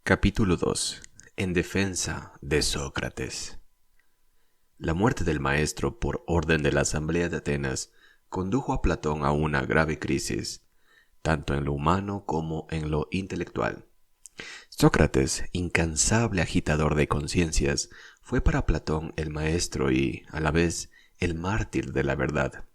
Capítulo 2. En defensa de Sócrates. La muerte del maestro por orden de la Asamblea de Atenas condujo a Platón a una grave crisis, tanto en lo humano como en lo intelectual. Sócrates, incansable agitador de conciencias, fue para Platón el maestro y, a la vez, el mártir de la verdad.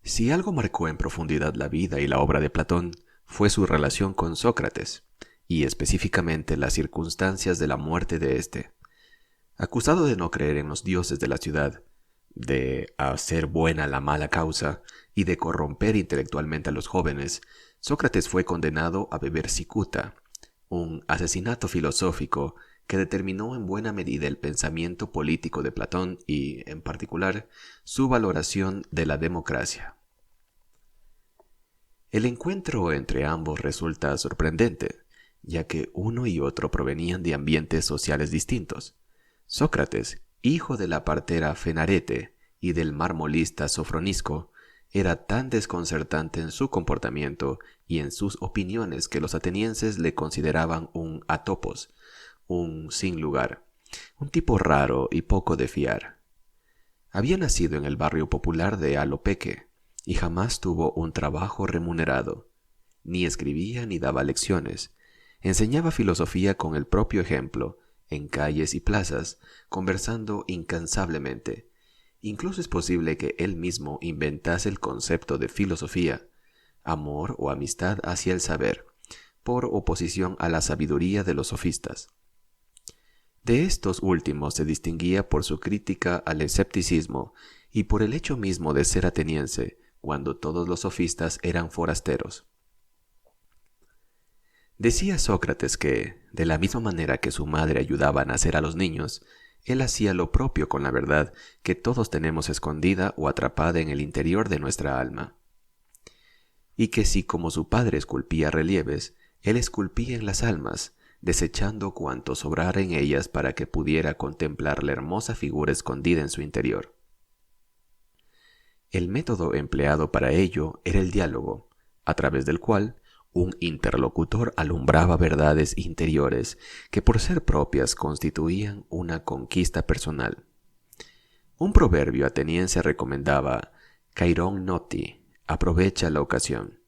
Si algo marcó en profundidad la vida y la obra de Platón, fue su relación con Sócrates, y específicamente las circunstancias de la muerte de éste. Acusado de no creer en los dioses de la ciudad, de hacer buena la mala causa y de corromper intelectualmente a los jóvenes, Sócrates fue condenado a beber cicuta, un asesinato filosófico que determinó en buena medida el pensamiento político de Platón y, en particular, su valoración de la democracia. El encuentro entre ambos resulta sorprendente, ya que uno y otro provenían de ambientes sociales distintos. Sócrates, hijo de la partera Fenarete y del marmolista Sofronisco, era tan desconcertante en su comportamiento y en sus opiniones que los atenienses le consideraban un atopos, un sin lugar, un tipo raro y poco de fiar. Había nacido en el barrio popular de Alopeque y jamás tuvo un trabajo remunerado. Ni escribía ni daba lecciones. Enseñaba filosofía con el propio ejemplo, en calles y plazas, conversando incansablemente. Incluso es posible que él mismo inventase el concepto de filosofía, amor o amistad hacia el saber, por oposición a la sabiduría de los sofistas. De estos últimos se distinguía por su crítica al escepticismo y por el hecho mismo de ser ateniense, cuando todos los sofistas eran forasteros. Decía Sócrates que, de la misma manera que su madre ayudaba a nacer a los niños, él hacía lo propio con la verdad que todos tenemos escondida o atrapada en el interior de nuestra alma. Y que si como su padre esculpía relieves, él esculpía en las almas, desechando cuanto sobrara en ellas para que pudiera contemplar la hermosa figura escondida en su interior. El método empleado para ello era el diálogo, a través del cual un interlocutor alumbraba verdades interiores que por ser propias constituían una conquista personal. Un proverbio ateniense recomendaba «Kairon noti», aprovecha la ocasión,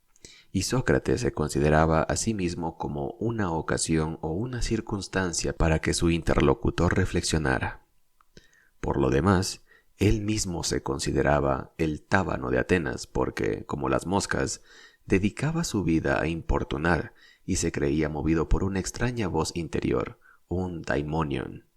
y Sócrates se consideraba a sí mismo como una ocasión o una circunstancia para que su interlocutor reflexionara. Por lo demás, él mismo se consideraba el tábano de Atenas porque, como las moscas, dedicaba su vida a importunar y se creía movido por una extraña voz interior, un daimonion.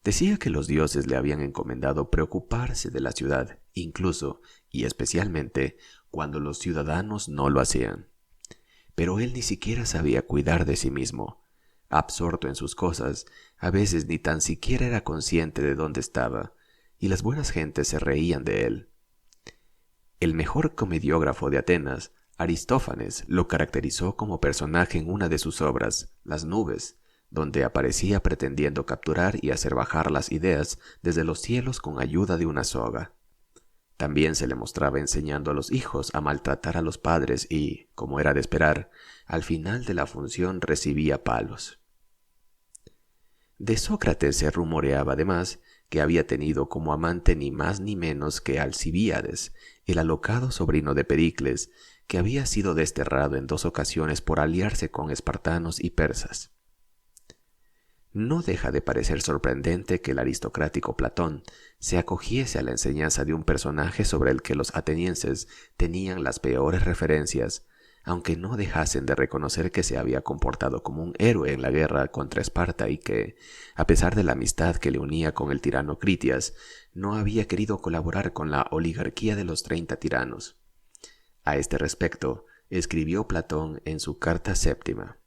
Decía que los dioses le habían encomendado preocuparse de la ciudad, incluso y especialmente cuando los ciudadanos no lo hacían. Pero él ni siquiera sabía cuidar de sí mismo. Absorto en sus cosas, a veces ni tan siquiera era consciente de dónde estaba, y las buenas gentes se reían de él. El mejor comediógrafo de Atenas, Aristófanes, lo caracterizó como personaje en una de sus obras, Las nubes, donde aparecía pretendiendo capturar y hacer bajar las ideas desde los cielos con ayuda de una soga. También se le mostraba enseñando a los hijos a maltratar a los padres y, como era de esperar, al final de la función recibía palos. De Sócrates se rumoreaba además que había tenido como amante ni más ni menos que Alcibíades, el alocado sobrino de Pericles, que había sido desterrado en 2 ocasiones por aliarse con espartanos y persas. No deja de parecer sorprendente que el aristocrático Platón se acogiese a la enseñanza de un personaje sobre el que los atenienses tenían las peores referencias, aunque no dejasen de reconocer que se había comportado como un héroe en la guerra contra Esparta y que, a pesar de la amistad que le unía con el tirano Critias, no había querido colaborar con la oligarquía de los 30 tiranos. A este respecto, escribió Platón en su Carta Séptima.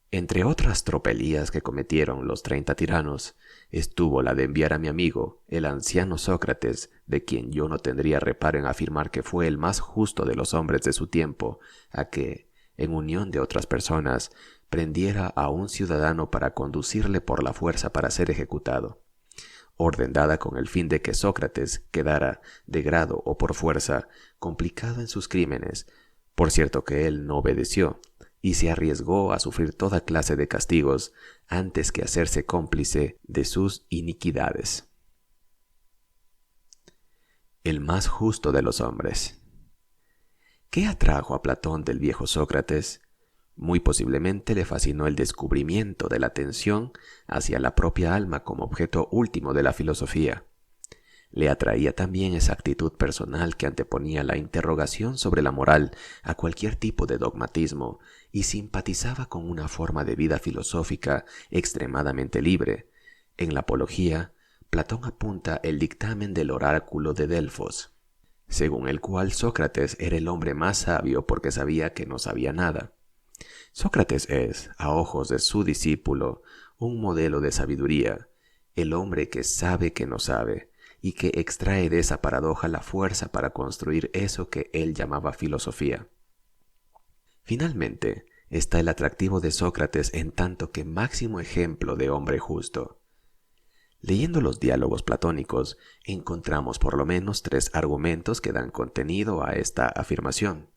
Entre otras tropelías que cometieron los 30 tiranos, estuvo la de enviar a mi amigo, el anciano Sócrates, de quien yo no tendría reparo en afirmar que fue el más justo de los hombres de su tiempo, a que, en unión de otras personas, prendiera a un ciudadano para conducirle por la fuerza para ser ejecutado. Orden dada con el fin de que Sócrates quedara, de grado o por fuerza, complicado en sus crímenes, Por cierto que él no obedeció y se arriesgó a sufrir toda clase de castigos antes que hacerse cómplice de sus iniquidades. El más justo de los hombres. ¿Qué atrajo a Platón del viejo Sócrates? Muy posiblemente le fascinó el descubrimiento de la tensión hacia la propia alma como objeto último de la filosofía. Le atraía también esa actitud personal que anteponía la interrogación sobre la moral a cualquier tipo de dogmatismo y simpatizaba con una forma de vida filosófica extremadamente libre. En la Apología, Platón apunta el dictamen del oráculo de Delfos, según el cual Sócrates era el hombre más sabio porque sabía que no sabía nada. Sócrates es, a ojos de su discípulo, un modelo de sabiduría, el hombre que sabe que no sabe, y que extrae de esa paradoja la fuerza para construir eso que él llamaba filosofía. Finalmente, está el atractivo de Sócrates en tanto que máximo ejemplo de hombre justo. Leyendo los diálogos platónicos, encontramos por lo menos 3 argumentos que dan contenido a esta afirmación.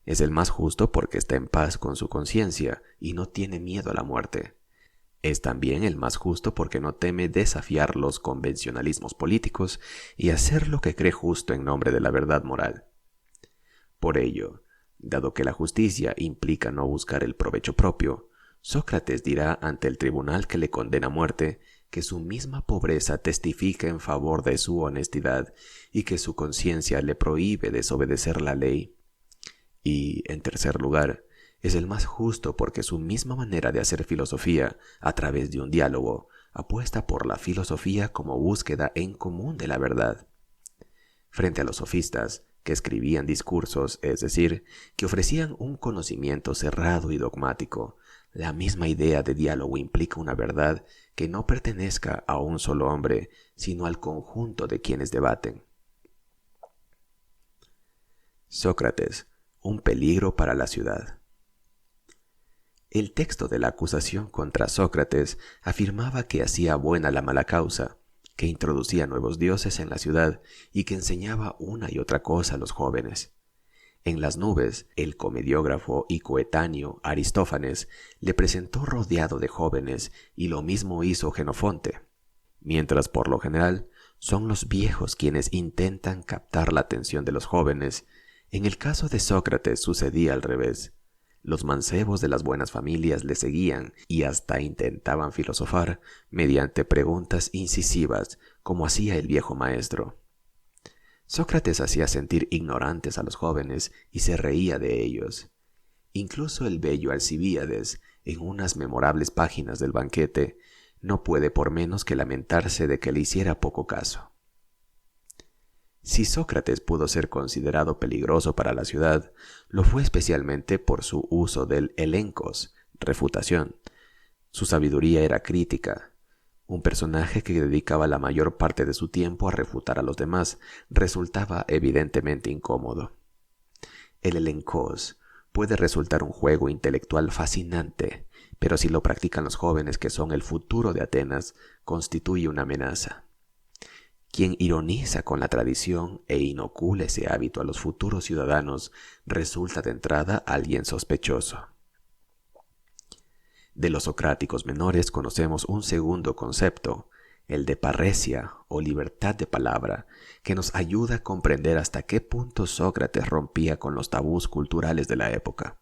Es el más justo porque está en paz con su conciencia y no tiene miedo a la muerte. Es también el más justo porque no teme desafiar los convencionalismos políticos y hacer lo que cree justo en nombre de la verdad moral. Por ello, dado que la justicia implica no buscar el provecho propio, Sócrates dirá ante el tribunal que le condena a muerte que su misma pobreza testifica en favor de su honestidad y que su conciencia le prohíbe desobedecer la ley. Y, en tercer lugar, es el más justo porque su misma manera de hacer filosofía a través de un diálogo apuesta por la filosofía como búsqueda en común de la verdad. Frente a los sofistas, que escribían discursos, es decir, que ofrecían un conocimiento cerrado y dogmático, la misma idea de diálogo implica una verdad que no pertenezca a un solo hombre, sino al conjunto de quienes debaten. Sócrates, un peligro para la ciudad. El texto de la acusación contra Sócrates afirmaba que hacía buena la mala causa, que introducía nuevos dioses en la ciudad y que enseñaba una y otra cosa a los jóvenes. En las nubes, el comediógrafo y coetáneo Aristófanes le presentó rodeado de jóvenes y lo mismo hizo Jenofonte, mientras por lo general son los viejos quienes intentan captar la atención de los jóvenes. En el caso de Sócrates sucedía al revés. Los mancebos de las buenas familias le seguían y hasta intentaban filosofar mediante preguntas incisivas, como hacía el viejo maestro. Sócrates hacía sentir ignorantes a los jóvenes y se reía de ellos. Incluso el bello Alcibíades, en unas memorables páginas del banquete, no puede por menos que lamentarse de que le hiciera poco caso. Si Sócrates pudo ser considerado peligroso para la ciudad, lo fue especialmente por su uso del elencos, refutación. Su sabiduría era crítica. Un personaje que dedicaba la mayor parte de su tiempo a refutar a los demás resultaba evidentemente incómodo. El elencos puede resultar un juego intelectual fascinante, pero si lo practican los jóvenes que son el futuro de Atenas, constituye una amenaza. Quien ironiza con la tradición e inocula ese hábito a los futuros ciudadanos resulta de entrada alguien sospechoso. De los socráticos menores conocemos un segundo concepto, el de parresia o libertad de palabra, que nos ayuda a comprender hasta qué punto Sócrates rompía con los tabús culturales de la época.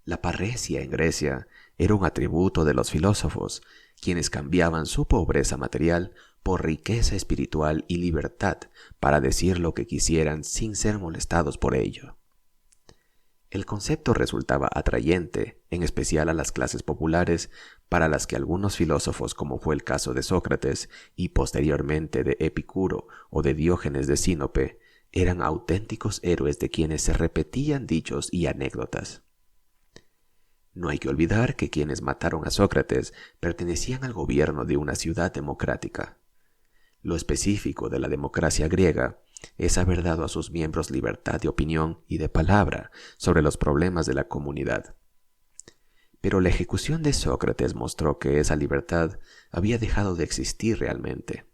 La parresia en Grecia era un atributo de los filósofos, quienes cambiaban su pobreza material por riqueza espiritual y libertad para decir lo que quisieran sin ser molestados por ello. El concepto resultaba atrayente, en especial a las clases populares, para las que algunos filósofos, como fue el caso de Sócrates y posteriormente de Epicuro o de Diógenes de Sinope, eran auténticos héroes de quienes se repetían dichos y anécdotas. No hay que olvidar que quienes mataron a Sócrates pertenecían al gobierno de una ciudad democrática. Lo específico de la democracia griega es haber dado a sus miembros libertad de opinión y de palabra sobre los problemas de la comunidad. Pero la ejecución de Sócrates mostró que esa libertad había dejado de existir realmente.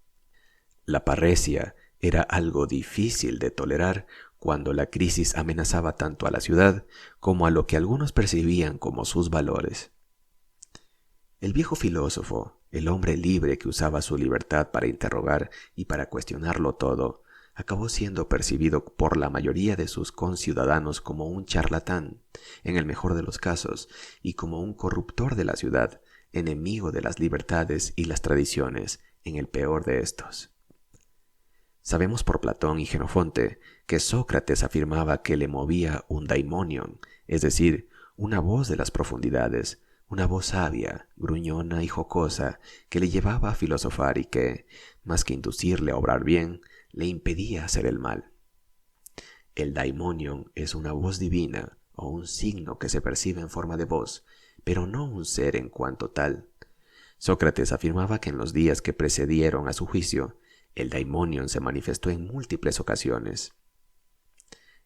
La parresia era algo difícil de tolerar cuando la crisis amenazaba tanto a la ciudad como a lo que algunos percibían como sus valores. El viejo filósofo, el hombre libre que usaba su libertad para interrogar y para cuestionarlo todo, acabó siendo percibido por la mayoría de sus conciudadanos como un charlatán, en el mejor de los casos, y como un corruptor de la ciudad, enemigo de las libertades y las tradiciones, en el peor de estos. Sabemos por Platón y Jenofonte que Sócrates afirmaba que le movía un daimonion, es decir, una voz de las profundidades, una voz sabia, gruñona y jocosa que le llevaba a filosofar y que, más que inducirle a obrar bien, le impedía hacer el mal. El daimonion es una voz divina o un signo que se percibe en forma de voz, pero no un ser en cuanto tal. Sócrates afirmaba que en los días que precedieron a su juicio, el daimonion se manifestó en múltiples ocasiones.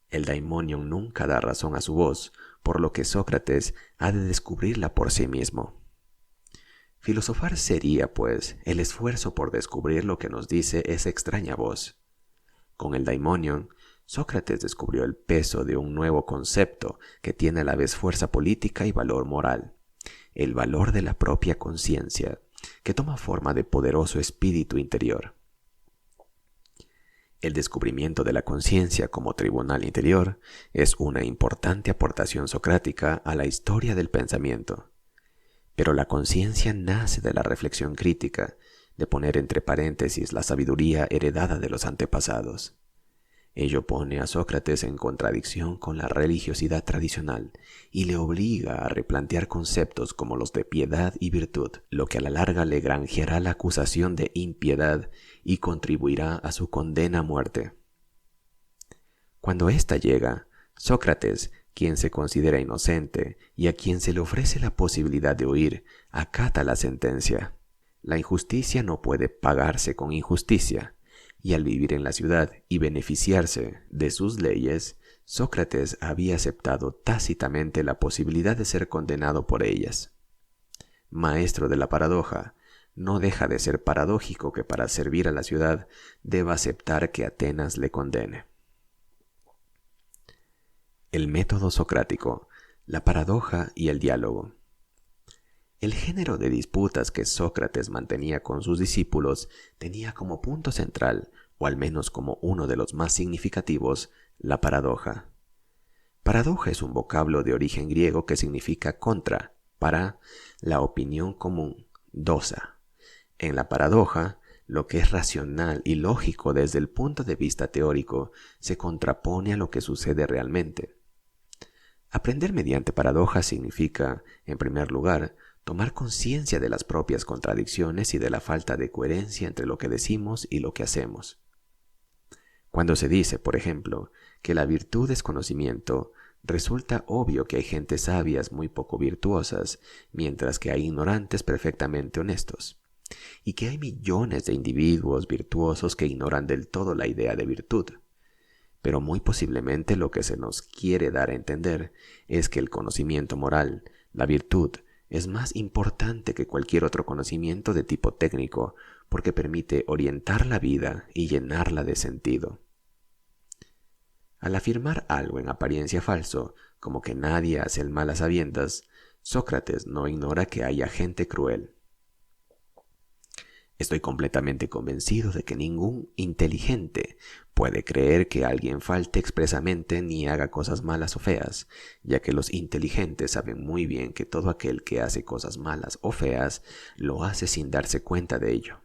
El daimonion nunca da razón a su voz, por lo que Sócrates ha de descubrirla por sí mismo. Filosofar sería, pues, el esfuerzo por descubrir lo que nos dice esa extraña voz. Con el daimonion, Sócrates descubrió el peso de un nuevo concepto que tiene a la vez fuerza política y valor moral, el valor de la propia conciencia, que toma forma de poderoso espíritu interior. El descubrimiento de la conciencia como tribunal interior es una importante aportación socrática a la historia del pensamiento. Pero la conciencia nace de la reflexión crítica, de poner entre paréntesis la sabiduría heredada de los antepasados. Ello pone a Sócrates en contradicción con la religiosidad tradicional y le obliga a replantear conceptos como los de piedad y virtud, lo que a la larga le granjeará la acusación de impiedad y contribuirá a su condena a muerte. Cuando ésta llega, Sócrates, quien se considera inocente y a quien se le ofrece la posibilidad de huir, acata la sentencia. La injusticia no puede pagarse con injusticia, y al vivir en la ciudad y beneficiarse de sus leyes, Sócrates había aceptado tácitamente la posibilidad de ser condenado por ellas. Maestro de la paradoja, no deja de ser paradójico que para servir a la ciudad deba aceptar que Atenas le condene. El método socrático, la paradoja y el diálogo. El género de disputas que Sócrates mantenía con sus discípulos tenía como punto central, o al menos como uno de los más significativos, la paradoja. Paradoja es un vocablo de origen griego que significa contra, para, la opinión común, dosa. En la paradoja, lo que es racional y lógico desde el punto de vista teórico se contrapone a lo que sucede realmente. Aprender mediante paradoja significa, en primer lugar, tomar conciencia de las propias contradicciones y de la falta de coherencia entre lo que decimos y lo que hacemos. Cuando se dice, por ejemplo, que la virtud es conocimiento, resulta obvio que hay gentes sabias muy poco virtuosas, mientras que hay ignorantes perfectamente honestos, y que hay millones de individuos virtuosos que ignoran del todo la idea de virtud. Pero muy posiblemente lo que se nos quiere dar a entender es que el conocimiento moral, la virtud, es más importante que cualquier otro conocimiento de tipo técnico, porque permite orientar la vida y llenarla de sentido. Al afirmar algo en apariencia falso, como que nadie hace el mal a sabiendas, Sócrates no ignora que haya gente cruel. Estoy completamente convencido de que ningún inteligente puede creer que alguien falte expresamente ni haga cosas malas o feas, ya que los inteligentes saben muy bien que todo aquel que hace cosas malas o feas lo hace sin darse cuenta de ello.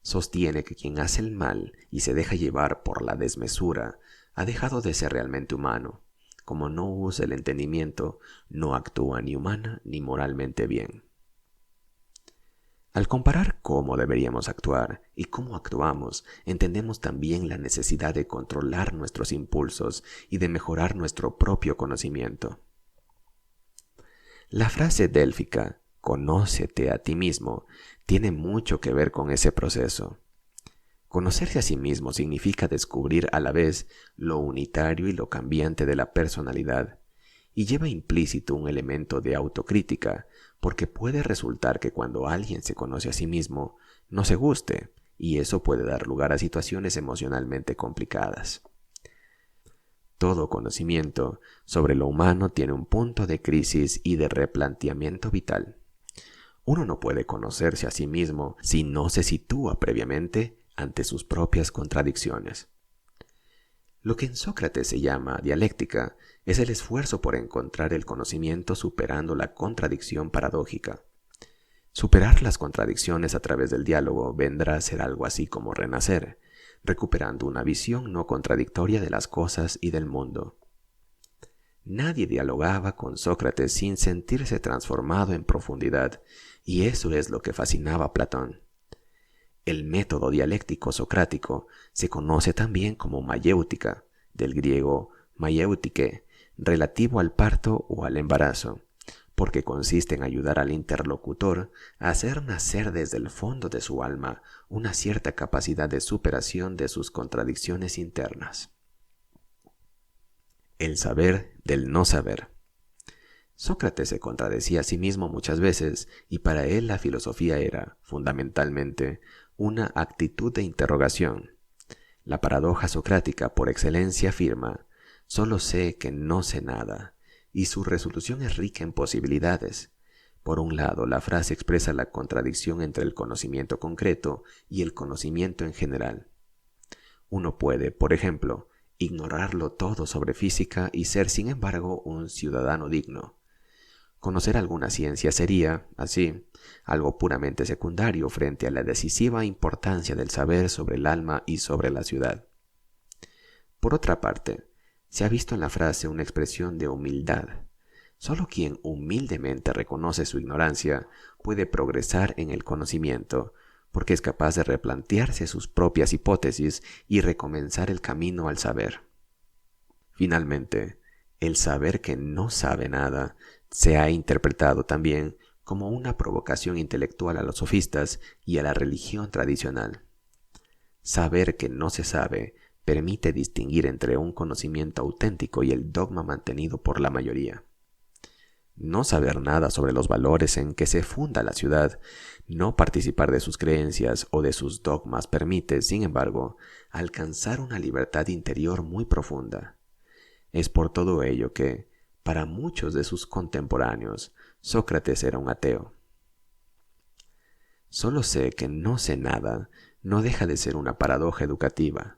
Sostiene que quien hace el mal y se deja llevar por la desmesura ha dejado de ser realmente humano. Como no usa el entendimiento, no actúa ni humana ni moralmente bien. Al comparar cómo deberíamos actuar y cómo actuamos, entendemos también la necesidad de controlar nuestros impulsos y de mejorar nuestro propio conocimiento. La frase délfica, «conócete a ti mismo», tiene mucho que ver con ese proceso. Conocerse a sí mismo significa descubrir a la vez lo unitario y lo cambiante de la personalidad, y lleva implícito un elemento de autocrítica, porque puede resultar que cuando alguien se conoce a sí mismo, no se guste, y eso puede dar lugar a situaciones emocionalmente complicadas. Todo conocimiento sobre lo humano tiene un punto de crisis y de replanteamiento vital. Uno no puede conocerse a sí mismo si no se sitúa previamente ante sus propias contradicciones. Lo que en Sócrates se llama dialéctica es el esfuerzo por encontrar el conocimiento superando la contradicción paradójica. Superar las contradicciones a través del diálogo vendrá a ser algo así como renacer, recuperando una visión no contradictoria de las cosas y del mundo. Nadie dialogaba con Sócrates sin sentirse transformado en profundidad, y eso es lo que fascinaba a Platón. El método dialéctico socrático se conoce también como mayéutica, del griego maieutike, relativo al parto o al embarazo, porque consiste en ayudar al interlocutor a hacer nacer desde el fondo de su alma una cierta capacidad de superación de sus contradicciones internas. El saber del no saber. Sócrates se contradecía a sí mismo muchas veces y para él la filosofía era, fundamentalmente, una actitud de interrogación. La paradoja socrática por excelencia afirma, solo sé que no sé nada, y su resolución es rica en posibilidades. Por un lado, la frase expresa la contradicción entre el conocimiento concreto y el conocimiento en general. Uno puede, por ejemplo, ignorarlo todo sobre física y ser, sin embargo, un ciudadano digno. Conocer alguna ciencia sería, así, algo puramente secundario frente a la decisiva importancia del saber sobre el alma y sobre la ciudad. Por otra parte, se ha visto en la frase una expresión de humildad. Solo quien humildemente reconoce su ignorancia puede progresar en el conocimiento, porque es capaz de replantearse sus propias hipótesis y recomenzar el camino al saber. Finalmente, el saber que no sabe nada se ha interpretado también como una provocación intelectual a los sofistas y a la religión tradicional. Saber que no se sabe permite distinguir entre un conocimiento auténtico y el dogma mantenido por la mayoría. No saber nada sobre los valores en que se funda la ciudad, no participar de sus creencias o de sus dogmas permite, sin embargo, alcanzar una libertad interior muy profunda. Es por todo ello que, para muchos de sus contemporáneos, Sócrates era un ateo. Solo sé que no sé nada no deja de ser una paradoja educativa.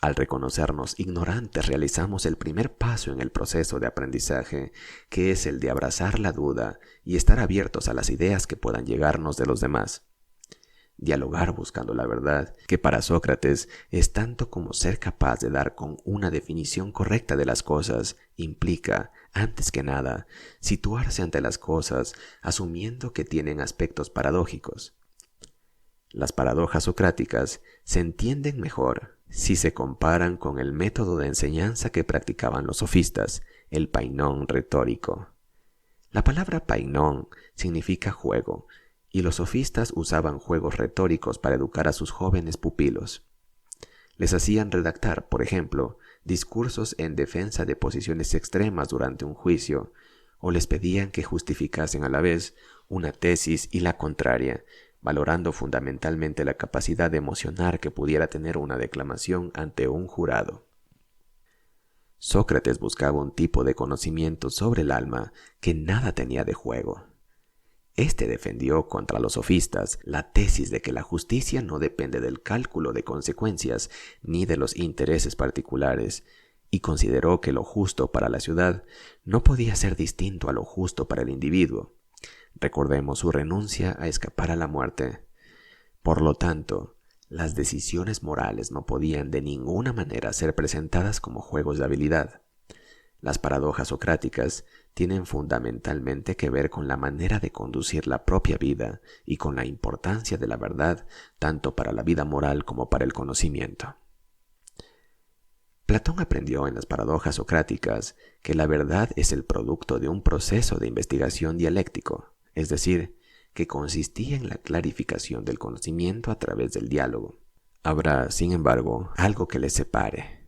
Al reconocernos ignorantes realizamos el primer paso en el proceso de aprendizaje, que es el de abrazar la duda y estar abiertos a las ideas que puedan llegarnos de los demás. Dialogar buscando la verdad, que para Sócrates es tanto como ser capaz de dar con una definición correcta de las cosas, implica, antes que nada, situarse ante las cosas asumiendo que tienen aspectos paradójicos. Las paradojas socráticas se entienden mejor si se comparan con el método de enseñanza que practicaban los sofistas, el painón retórico. La palabra painón significa juego, y los sofistas usaban juegos retóricos para educar a sus jóvenes pupilos. Les hacían redactar, por ejemplo, discursos en defensa de posiciones extremas durante un juicio, o les pedían que justificasen a la vez una tesis y la contraria, valorando fundamentalmente la capacidad de emocionar que pudiera tener una declamación ante un jurado. Sócrates buscaba un tipo de conocimiento sobre el alma que nada tenía de juego. Este defendió contra los sofistas la tesis de que la justicia no depende del cálculo de consecuencias ni de los intereses particulares, y consideró que lo justo para la ciudad no podía ser distinto a lo justo para el individuo. Recordemos su renuncia a escapar a la muerte. Por lo tanto, las decisiones morales no podían de ninguna manera ser presentadas como juegos de habilidad. Las paradojas socráticas tienen fundamentalmente que ver con la manera de conducir la propia vida y con la importancia de la verdad tanto para la vida moral como para el conocimiento. Platón aprendió en las paradojas socráticas que la verdad es el producto de un proceso de investigación dialéctico, es decir, que consistía en la clarificación del conocimiento a través del diálogo. Habrá, sin embargo, algo que les separe.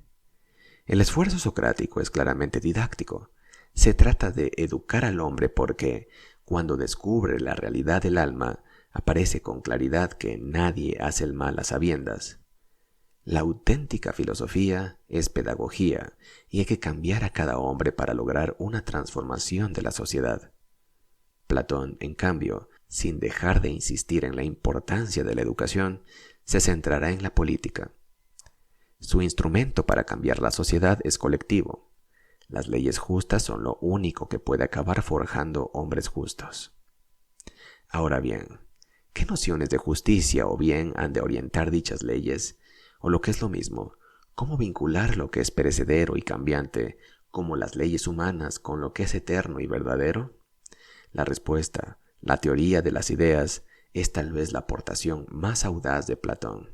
El esfuerzo socrático es claramente didáctico. Se trata de educar al hombre porque, cuando descubre la realidad del alma, aparece con claridad que nadie hace el mal a sabiendas. La auténtica filosofía es pedagogía y hay que cambiar a cada hombre para lograr una transformación de la sociedad. Platón, en cambio, sin dejar de insistir en la importancia de la educación, se centrará en la política. Su instrumento para cambiar la sociedad es colectivo. Las leyes justas son lo único que puede acabar forjando hombres justos. Ahora bien, ¿qué nociones de justicia o bien han de orientar dichas leyes? O lo que es lo mismo, ¿cómo vincular lo que es perecedero y cambiante, como las leyes humanas, con lo que es eterno y verdadero? La respuesta, la teoría de las ideas, es tal vez la aportación más audaz de Platón.